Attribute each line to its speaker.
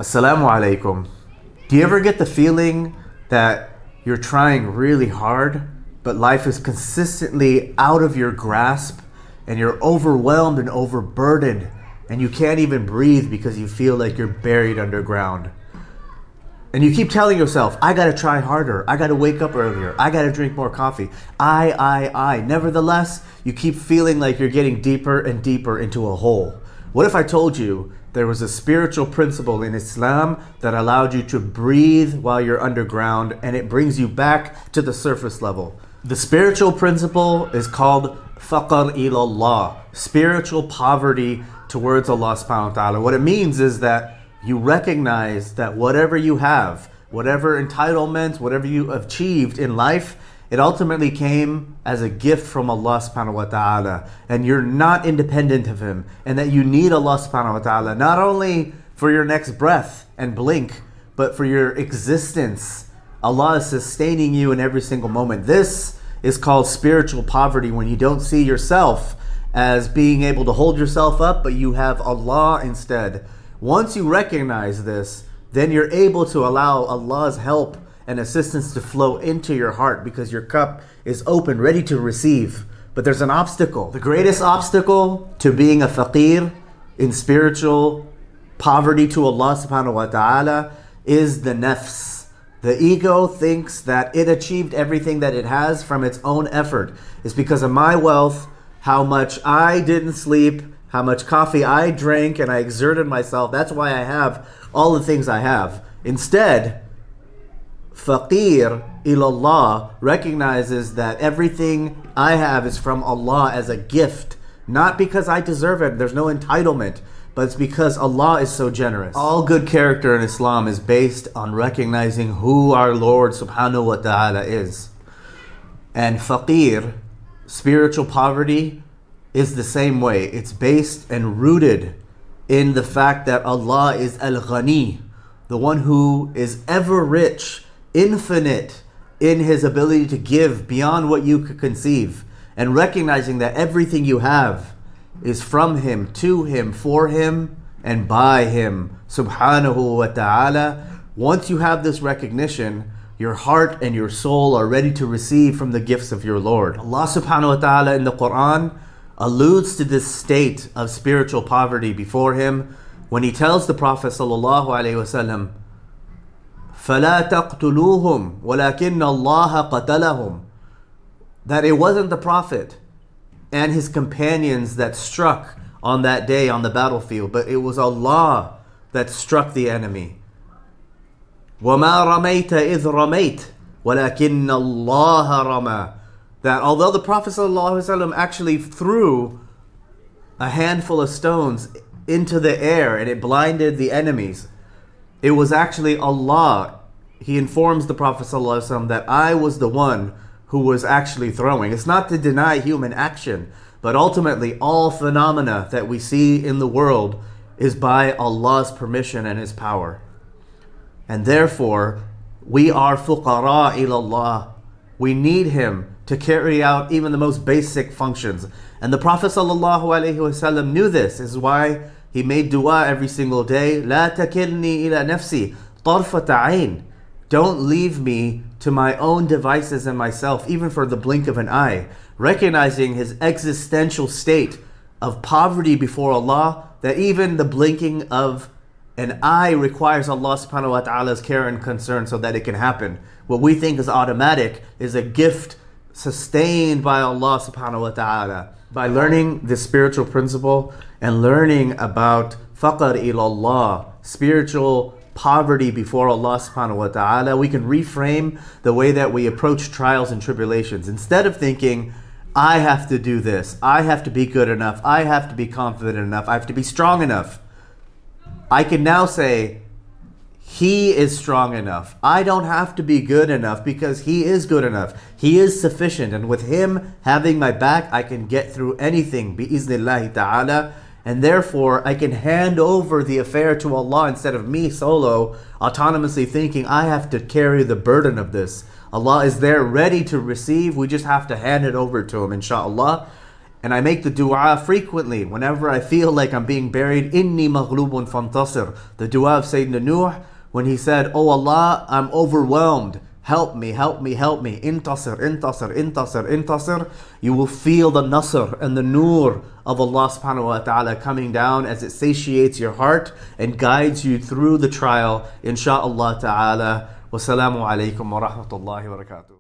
Speaker 1: Assalamu alaikum. Do you ever get the feeling that you're trying really hard, but life is consistently out of your grasp and you're overwhelmed and overburdened and you can't even breathe because you feel like you're buried underground? And you keep telling yourself, I gotta try harder, I gotta wake up earlier, I gotta drink more coffee, I. Nevertheless, you keep feeling like you're getting deeper and deeper into a hole. What if I told you there was a spiritual principle in Islam that allowed you to breathe while you're underground and it brings you back to the surface level? The spiritual principle is called Faqr ilallah, spiritual poverty towards Allah subhanahu wa ta'ala. What it means is that you recognize that whatever you have, whatever entitlements, whatever you achieved in life, it ultimately came as a gift from Allah subhanahu wa ta'ala. And you're not independent of Him. And that you need Allah subhanahu wa ta'ala, not only for your next breath and blink, but for your existence. Allah is sustaining you in every single moment. This is called spiritual poverty, when you don't see yourself as being able to hold yourself up, but you have Allah instead. Once you recognize this, then you're able to allow Allah's help and assistance to flow into your heart because your cup is open, ready to receive. But there's an obstacle. The greatest obstacle to being a faqir in spiritual poverty to Allah subhanahu wa ta'ala is the nafs. The ego thinks that it achieved everything that it has from its own effort. It's because of my wealth, how much I didn't sleep, how much coffee I drank and I exerted myself. That's why I have all the things I have. Instead, Faqir ilallah recognizes that everything I have is from Allah as a gift. Not because I deserve it, there's no entitlement, but it's because Allah is so generous. All good character in Islam is based on recognizing who our Lord subhanahu wa ta'ala is. And faqir, spiritual poverty, is the same way. It's based and rooted in the fact that Allah is Al-Ghani, the one who is ever rich, infinite in His ability to give beyond what you could conceive, and recognizing that everything you have is from Him, to Him, for Him, and by Him, subhanahu wa ta'ala. Once you have this recognition, your heart and your soul are ready to receive from the gifts of your Lord. Allah subhanahu wa ta'ala in the Qur'an alludes to this state of spiritual poverty before Him when He tells the Prophet sallallahu alaihi wasallam, فَلَا تَقْتُلُوهُمْ وَلَكِنَّ اللَّهَ قَتَلَهُمْ, that it wasn't the Prophet and his companions that struck on that day on the battlefield, but it was Allah that struck the enemy. وَمَا رَمَيْتَ إِذْ رَمَيْتَ وَلَكِنَّ اللَّهَ رَمَى, that although the Prophet ﷺ actually threw a handful of stones into the air and it blinded the enemies, it was actually Allah. He informs the Prophet ﷺ that I was the one who was actually throwing. It's not to deny human action, but ultimately all phenomena that we see in the world is by Allah's permission and His power. And therefore, we are fuqara ilallah. We need Him to carry out even the most basic functions. And the Prophet ﷺ knew this. This is why he made dua every single day. لا تكلني إلى نفسي طرفة عين. Don't leave me to my own devices and myself, even for the blink of an eye. Recognizing his existential state of poverty before Allah, that even the blinking of an eye requires Allah subhanahu wa ta'ala's care and concern so that it can happen. What we think is automatic is a gift sustained by Allah subhanahu wa ta'ala. By learning this spiritual principle and learning about Faqr ilallah, spiritual poverty before Allah subhanahu wa ta'ala, we can reframe the way that we approach trials and tribulations. Instead of thinking, I have to do this, I have to be good enough, I have to be confident enough, I have to be strong enough, I can now say, He is strong enough. I don't have to be good enough because He is good enough. He is sufficient. And with Him having my back, I can get through anything, bi'iznillahi ta'ala. And therefore, I can hand over the affair to Allah instead of me solo, autonomously thinking I have to carry the burden of this. Allah is there ready to receive. We just have to hand it over to Him, inshaAllah. And I make the dua frequently whenever I feel like I'm being buried. Inni maghlubun fantasir. The dua of Sayyidina Nuh when he said, "Oh Allah, I'm overwhelmed. Help me, help me, help me. Intasir, intasir, intasir, intasir." You will feel the nasr and the nur of Allah subhanahu wa ta'ala coming down as it satiates your heart and guides you through the trial, insha'Allah ta'ala. Wassalamu alaikum wa rahmatullahi wa barakatuh.